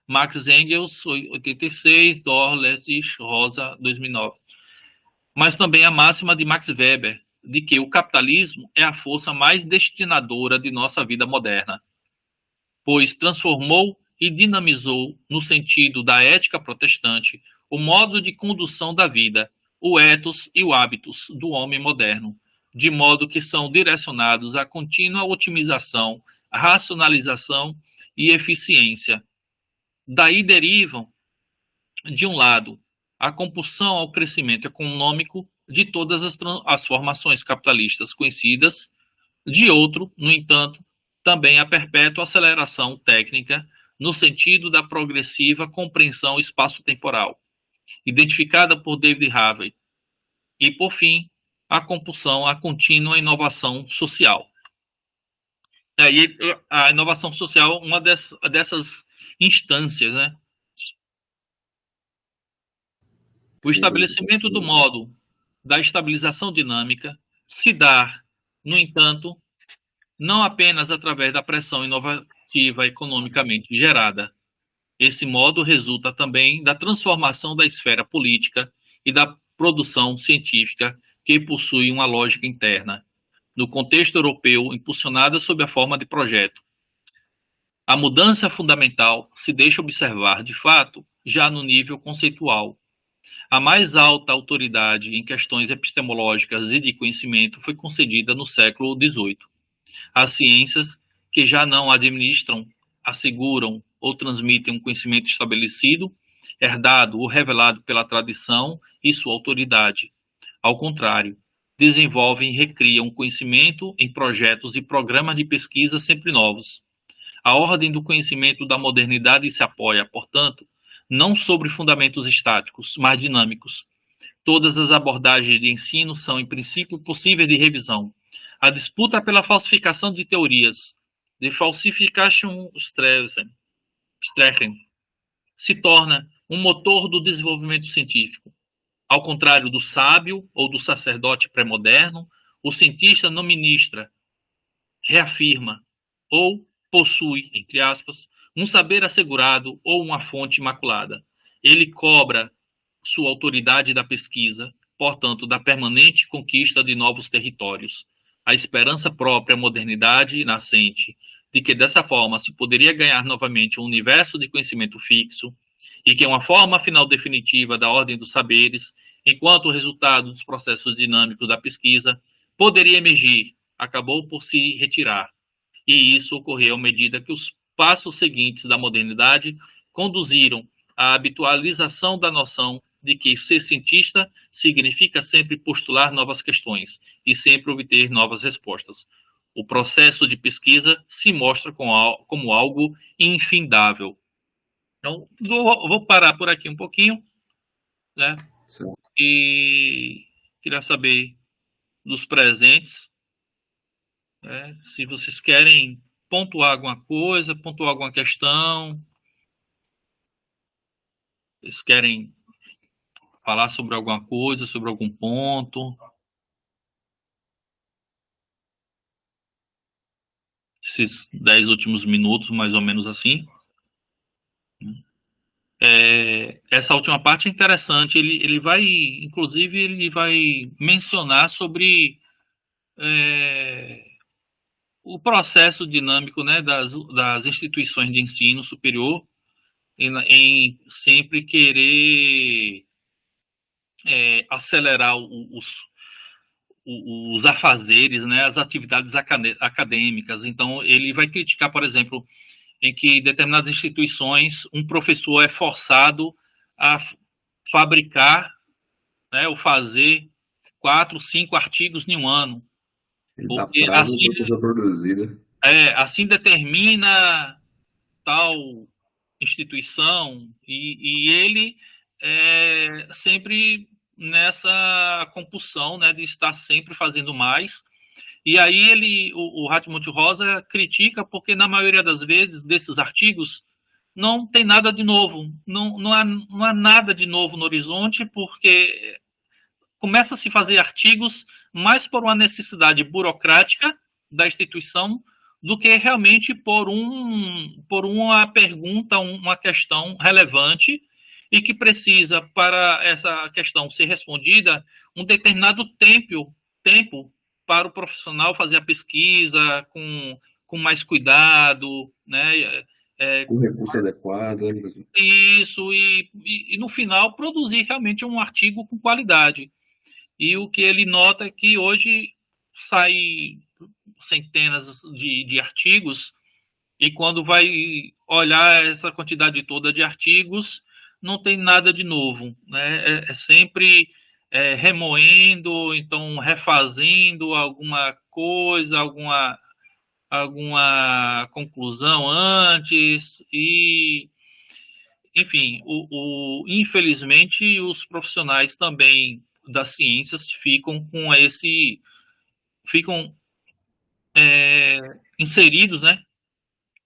Marx Engels, 86, Dorles, Rosa, 2009. Mas também a máxima de Max Weber, de que o capitalismo é a força mais destinadora de nossa vida moderna, pois transformou e dinamizou, no sentido da ética protestante, o modo de condução da vida, o ethos e o hábitos do homem moderno, de modo que são direcionados à contínua otimização, racionalização e eficiência. Daí derivam de um lado, a compulsão ao crescimento econômico de todas as formações capitalistas conhecidas, de outro, no entanto, também a perpétua aceleração técnica no sentido da progressiva compreensão espaço-temporal, identificada por David Harvey, e, por fim, a compulsão à contínua inovação social. E a inovação social, uma dessas instâncias, né? O Sim, estabelecimento do modo da estabilização dinâmica se dá, no entanto, não apenas através da pressão inovativa economicamente gerada. Esse modo resulta também da transformação da esfera política e da produção científica, que possui uma lógica interna, no contexto europeu, impulsionada sob a forma de projeto. A mudança fundamental se deixa observar, de fato, já no nível conceitual. A mais alta autoridade em questões epistemológicas e de conhecimento foi concedida no século XVIII. As ciências que já não administram, asseguram ou transmitem um conhecimento estabelecido, herdado ou revelado pela tradição e sua autoridade. Ao contrário, desenvolvem e recriam um conhecimento em projetos e programas de pesquisa sempre novos. A ordem do conhecimento da modernidade se apoia, portanto, não sobre fundamentos estáticos, mas dinâmicos. Todas as abordagens de ensino são, em princípio, possíveis de revisão. A disputa pela falsificação de teorias, de falsification Strechen, se torna um motor do desenvolvimento científico. Ao contrário do sábio ou do sacerdote pré-moderno, o cientista não ministra, reafirma ou possui, entre aspas, um saber assegurado ou uma fonte imaculada. Ele cobra sua autoridade da pesquisa, portanto, da permanente conquista de novos territórios. A esperança própria à modernidade nascente, de que dessa forma se poderia ganhar novamente um universo de conhecimento fixo, e que é uma forma final definitiva da ordem dos saberes, enquanto o resultado dos processos dinâmicos da pesquisa poderia emergir, acabou por se retirar. E isso ocorreu à medida que os passos seguintes da modernidade conduziram à habitualização da noção de que ser cientista significa sempre postular novas questões e sempre obter novas respostas. O processo de pesquisa se mostra como algo infindável. Então, vou parar por aqui um pouquinho, né? sim. E queria saber dos presentes, né? Se vocês querem pontuar alguma coisa, pontuar alguma questão, vocês querem falar sobre alguma coisa, sobre algum ponto. Esses 10 últimos minutos, mais ou menos assim. Essa última parte é interessante. Ele vai, inclusive, ele vai mencionar sobre o processo dinâmico, né, das instituições de ensino superior em sempre querer acelerar os afazeres, né, as atividades acadêmicas. Então, ele vai criticar, por exemplo, em que determinadas instituições um professor é forçado a fabricar, né, ou fazer 4, 5 artigos em um ano. Ele dá Porque prazo para a pessoa produzir, né? assim determina tal instituição, e ele sempre nessa compulsão, né, de estar sempre fazendo mais. E aí o Hartmut Rosa critica porque na maioria das vezes desses artigos não tem nada de novo, não há nada de novo no horizonte, porque começa a se fazer artigos mais por uma necessidade burocrática da instituição do que realmente por uma pergunta, uma questão relevante e que precisa, para essa questão ser respondida, um determinado tempo para o profissional fazer a pesquisa com mais cuidado, né? Com recurso adequado, né? Isso, e no final produzir realmente um artigo com qualidade. E o que ele nota é que hoje sai centenas de artigos, e quando vai olhar essa quantidade toda de artigos, não tem nada de novo, né? É sempre remoendo, então refazendo alguma coisa, alguma conclusão antes e, enfim, infelizmente os profissionais também das ciências ficam inseridos, né?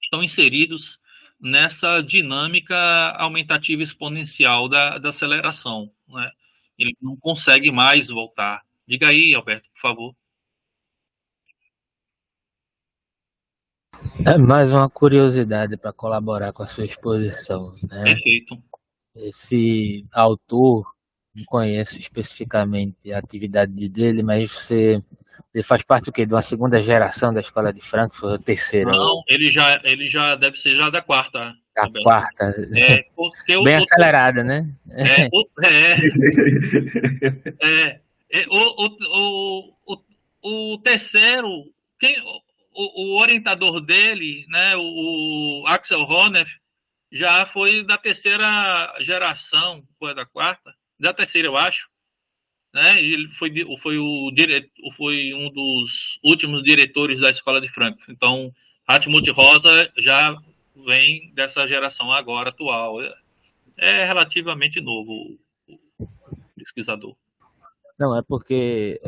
Estão inseridos nessa dinâmica aumentativa exponencial da aceleração, né? Ele não consegue mais voltar. Diga aí, Alberto, por favor. É mais uma curiosidade para colaborar com a sua exposição, né? Perfeito. Esse autor, não conheço especificamente a atividade dele, mas ele faz parte do quê? De uma segunda geração da escola de Frankfurt, ou terceira? Não, ele já deve ser já da quarta. Da Alberto. quarta. Porque bem acelerada, né? O terceiro, o orientador dele, né, o Axel Honneth, já foi da terceira geração, foi da quarta, da terceira, eu acho, né? Ele foi um dos últimos diretores da escola de Frankfurt. Então, Hartmut Rosa já vem dessa geração agora atual. É relativamente novo o pesquisador. Não, é porque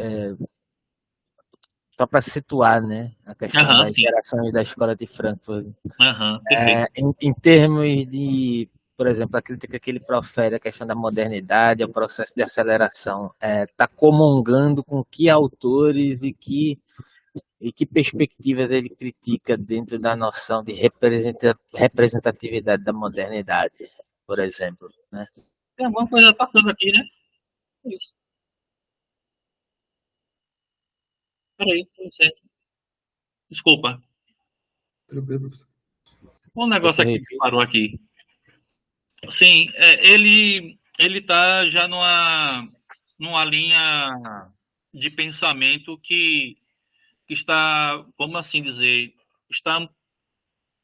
só para situar, né, a questão das gerações da escola de Frankfurt. Em termos de, por exemplo, a crítica que ele profere à questão da modernidade, ao processo de aceleração, está comungando com que autores e que perspectivas ele critica dentro da noção de representatividade da modernidade, por exemplo, né? Tem alguma coisa passando aqui, né? Isso. Peraí, com licença. Desculpa. Um negócio aqui que parou aqui. Sim, ele está já numa linha de pensamento que está, vamos assim dizer, está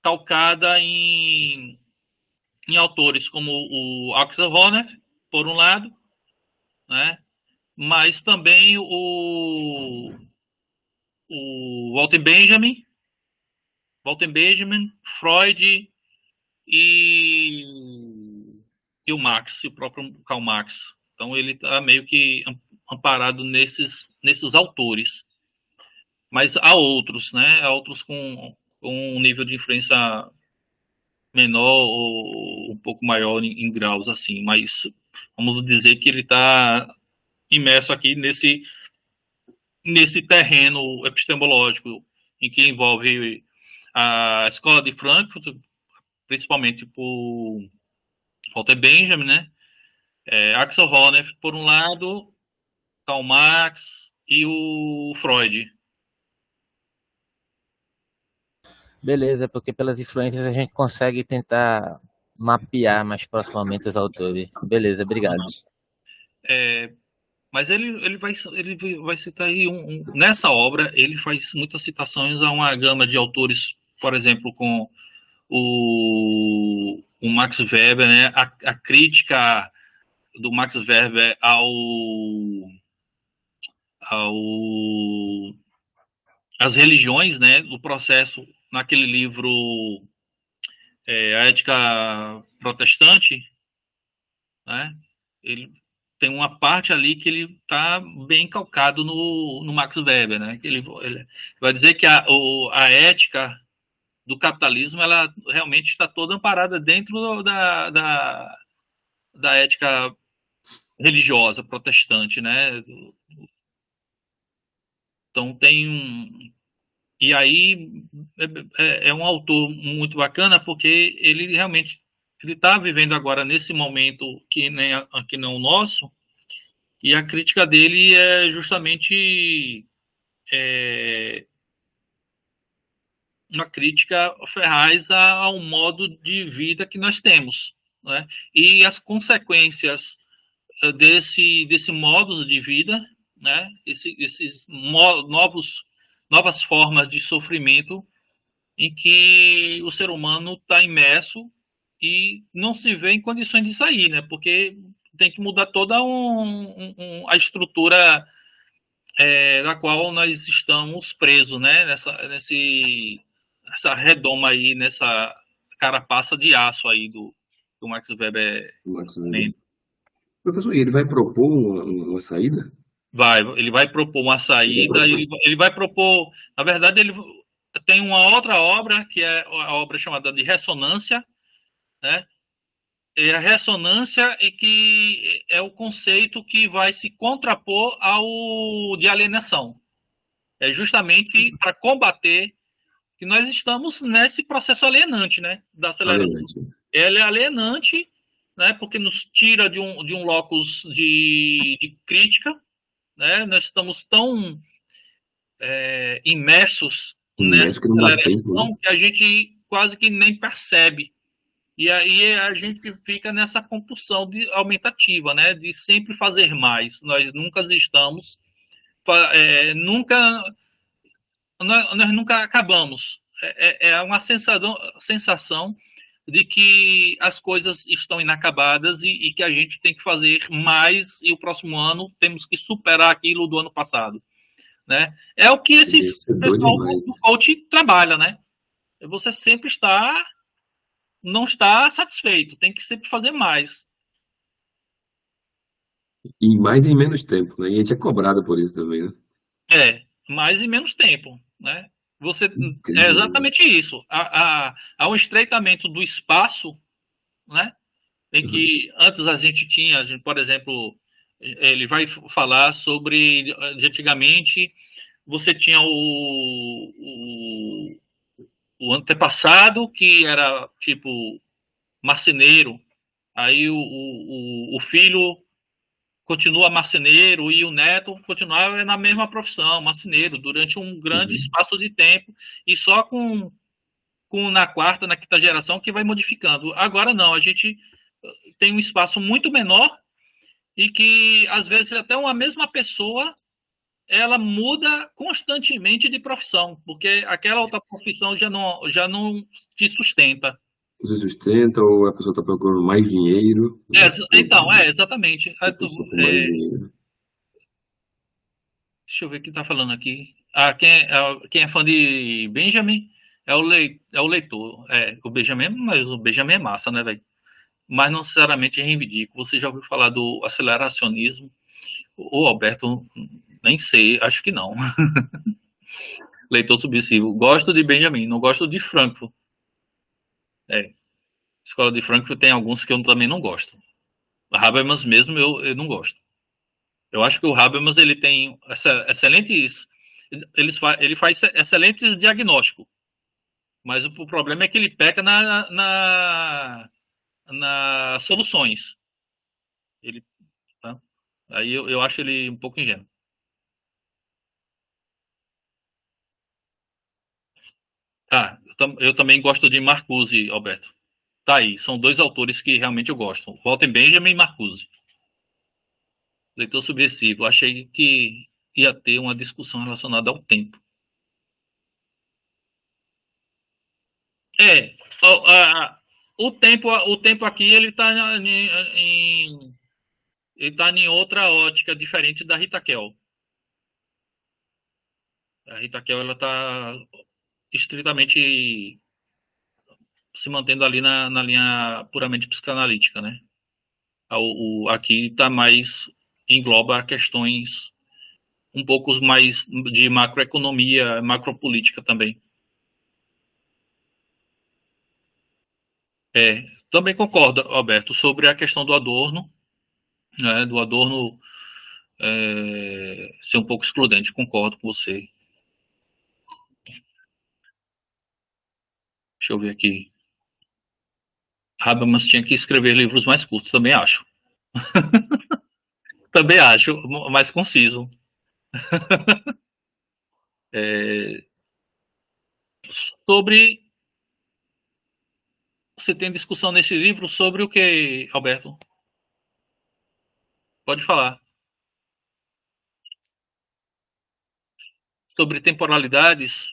calcada em autores como o Axel Honneth, por um lado, né? Mas também o Walter Benjamin, Freud e o Marx, o próprio Karl Marx. Então ele está meio que amparado nesses autores. Mas há outros, né? Há outros com um nível de influência menor ou um pouco maior em graus, assim. Mas vamos dizer que ele está imerso aqui nesse terreno epistemológico em que envolve a escola de Frankfurt, principalmente por Walter Benjamin, né? Axel Honneth, por um lado, Karl Marx e o Freud. Beleza, porque pelas influências a gente consegue tentar mapear mais proximamente os autores. Beleza, obrigado. Mas ele vai citar aí nessa obra, ele faz muitas citações a uma gama de autores, por exemplo, com o Max Weber, né? A crítica do Max Weber às religiões, né? O processo naquele livro A Ética Protestante, né? Ele tem uma parte ali que ele está bem calcado no Max Weber, né? Ele vai dizer que a ética do capitalismo, ela realmente está toda amparada dentro da ética religiosa protestante, né? Então tem e aí é um autor muito bacana porque ele realmente ele está vivendo agora nesse momento que não o nosso, e a crítica dele é justamente uma crítica ferraz ao modo de vida que nós temos, né? E as consequências desse modo de vida, né? Esses novas formas de sofrimento em que o ser humano está imerso e não se vê em condições de sair, né? Porque tem que mudar toda a estrutura na qual nós estamos presos, né? Nessa redoma aí, nessa carapaça de aço aí do Max Weber. Max Weber. Professor, e ele vai propor uma saída? Ele vai propor uma saída, ele vai propor, na verdade, ele tem uma outra obra, que é a obra chamada de Ressonância, né? E a ressonância é que é o conceito que vai se contrapor ao de alienação. É justamente para combater que nós estamos nesse processo alienante, né, da aceleração. Ela é alienante, né, porque nos tira de um locus de crítica, né, nós estamos tão imersos nessa aceleração que a gente quase que nem percebe. E aí a gente fica nessa compulsão aumentativa, né, de sempre fazer mais. Nós nunca estamos, nós nunca acabamos. É uma sensação de que as coisas estão inacabadas e que a gente tem que fazer mais e o próximo ano temos que superar aquilo do ano passado, né? É o que esse pessoal do coach trabalha, né? Você sempre não está satisfeito, tem que sempre fazer mais. E mais em menos tempo, né? E a gente é cobrado por isso também, né? Mais em menos tempo, né? É exatamente isso. Há um estreitamento do espaço, né? Em que antes a gente tinha, por exemplo, ele vai falar sobre de antigamente você tinha o antepassado que era tipo marceneiro, aí o filho continua marceneiro e o neto continuava na mesma profissão, marceneiro, durante um grande espaço de tempo, e só na quarta, na quinta geração que vai modificando. Agora não, a gente tem um espaço muito menor e que, às vezes, até uma mesma pessoa ela muda constantemente de profissão, porque aquela outra profissão já não te sustenta. Você sustenta ou a pessoa está procurando mais dinheiro? Então, exatamente. Deixa eu ver quem está falando aqui. Quem é fã de Benjamin é o leitor. O Benjamin, mas o Benjamin é massa, né, velho? Mas não necessariamente reivindico. Você já ouviu falar do aceleracionismo? O Alberto, nem sei, acho que não. Leitor subversivo. Gosto de Benjamin, não gosto de Frankfurt. Escola de Frankfurt tem alguns que eu também não gosto. Habermas mesmo eu não gosto. Eu acho que o Habermas ele tem excelentes, ele faz excelentes diagnósticos, mas o problema é que ele peca nas soluções. Tá? Aí eu acho ele um pouco ingênuo. Eu também gosto de Marcuse, Alberto. Tá aí, são dois autores que realmente eu gosto. Walter Benjamin e Marcuse. Leitor subversivo. Achei que ia ter uma discussão relacionada ao tempo. O tempo aqui ele está em outra ótica diferente da Rita Kell. A Rita Kell ela está estritamente se mantendo ali na linha puramente psicanalítica, né? Aqui está mais engloba questões um pouco mais de macroeconomia, macropolítica também. Também concordo, Alberto, sobre a questão do Adorno, né, do Adorno ser um pouco excludente. Concordo com você. Deixa eu ver aqui. Habermas tinha que escrever livros mais curtos, também acho. Também acho, mais conciso. Sobre... Você tem discussão nesse livro sobre o que, Alberto? Pode falar. Sobre temporalidades?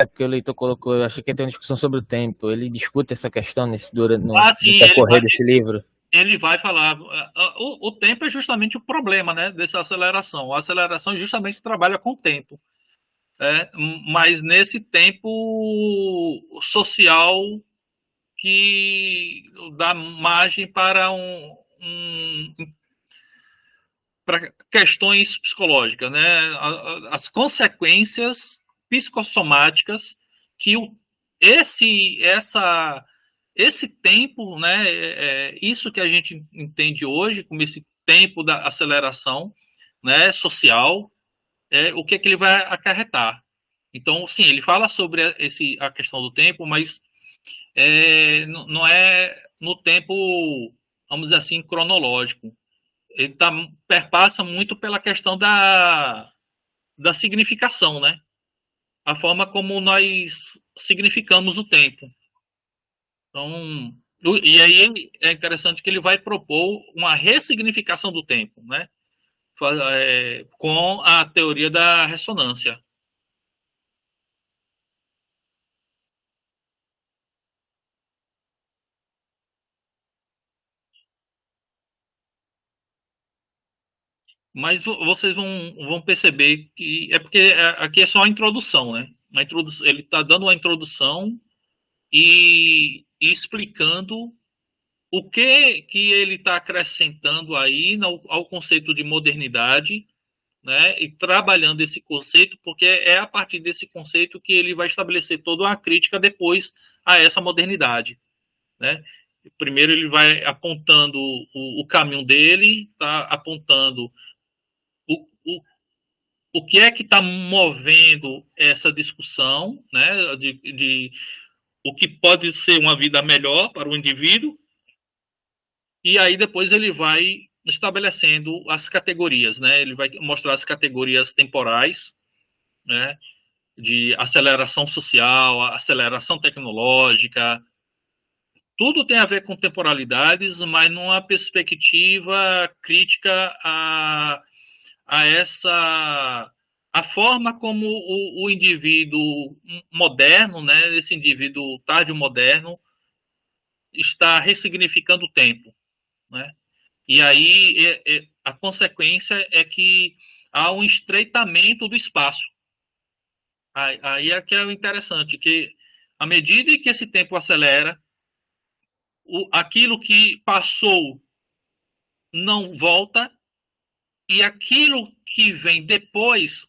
Porque o leitor colocou, eu achei que ia ter uma discussão sobre o tempo. Ele discute essa questão no sim, decorrer desse livro. Ele vai falar. O tempo é justamente o problema, né, dessa aceleração. A aceleração justamente trabalha com o tempo. Mas nesse tempo social que dá margem para para questões psicológicas, né? As consequências psicossomáticas que esse tempo, né? Isso que a gente entende hoje como esse tempo da aceleração, né? Social, o que é que ele vai acarretar. Então, sim, ele fala sobre a questão do tempo, mas não é no tempo, vamos dizer assim, cronológico. Ele perpassa muito pela questão da significação, né? A forma como nós significamos o tempo. Então, e aí é interessante que ele vai propor uma ressignificação do tempo, né? Com a teoria da ressonância. Mas vocês vão perceber que é porque aqui é só a introdução, né? Ele está dando uma introdução e explicando o que ele está acrescentando aí ao conceito de modernidade, né? E trabalhando esse conceito, porque é a partir desse conceito que ele vai estabelecer toda uma crítica depois a essa modernidade, né? Primeiro ele vai apontando o caminho dele, tá apontando o, o que é que está movendo essa discussão, né, de o que pode ser uma vida melhor para o indivíduo, e aí depois ele vai estabelecendo as categorias, né, ele vai mostrar as categorias temporais, né, de aceleração social, aceleração tecnológica, tudo tem a ver com temporalidades, mas numa perspectiva crítica a essa a forma como o indivíduo moderno, né, esse indivíduo tardio moderno está ressignificando o tempo, né? E aí a consequência é que há um estreitamento do espaço. Aí é que é o interessante, que à medida que esse tempo acelera, aquilo que passou não volta e aquilo que vem depois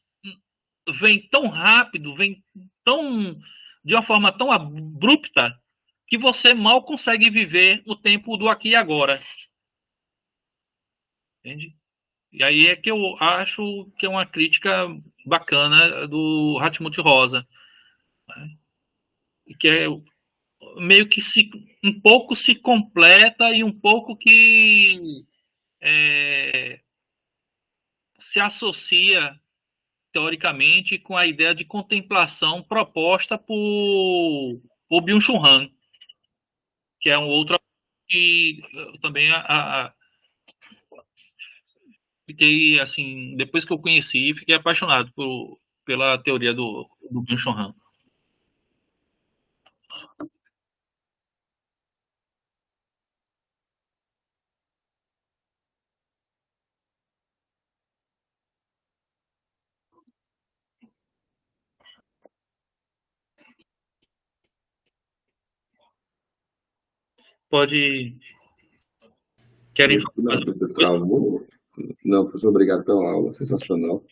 vem tão rápido, vem tão de uma forma tão abrupta que você mal consegue viver o tempo do aqui e agora. Entende? E aí é que eu acho que é uma crítica bacana do Hatmuth Rosa, né? Que é meio que um pouco se completa e um pouco que se associa teoricamente com a ideia de contemplação proposta por Byung-Chul Han, que é um outro que também fiquei assim, depois que eu conheci, fiquei apaixonado pela teoria do Byung-Chul Han. Pode. Querem falar? Não, professor, obrigado pela aula, sensacional.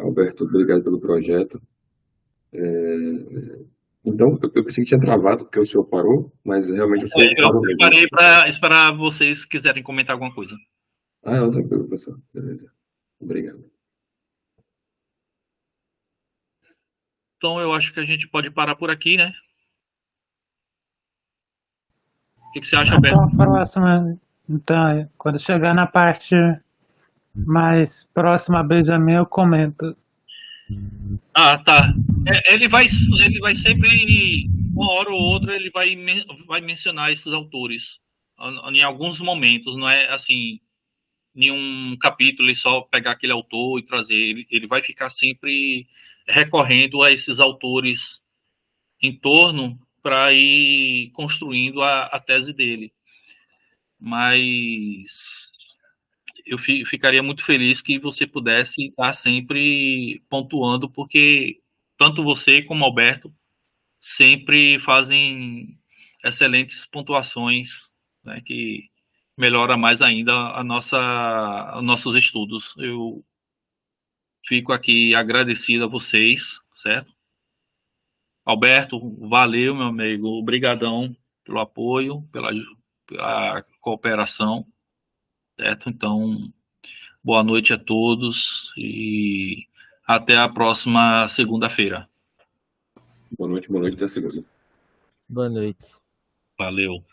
Alberto, obrigado pelo projeto. Então, eu pensei que tinha travado porque o senhor parou, mas realmente o senhor parou. Eu parei para esperar vocês quiserem comentar alguma coisa. Não, tranquilo, professor. Beleza. Obrigado. Então, eu acho que a gente pode parar por aqui, né? O que você acha, Beto? Então, próxima, então, quando chegar na parte mais próxima a Benjamin, eu comento. Tá. Ele vai sempre, uma hora ou outra, ele vai mencionar esses autores em alguns momentos, não é assim, em um capítulo ele só pegar aquele autor e trazer, ele vai ficar sempre recorrendo a esses autores em torno para ir construindo a tese dele. Mas eu ficaria muito feliz que você pudesse estar sempre pontuando, porque tanto você como Alberto sempre fazem excelentes pontuações, né, que melhora mais ainda os nossos estudos. Eu fico aqui agradecido a vocês, certo? Alberto, valeu, meu amigo, obrigadão pelo apoio, pela cooperação, certo? Então, boa noite a todos e até a próxima segunda-feira. Boa noite, até segunda. Boa noite. Valeu.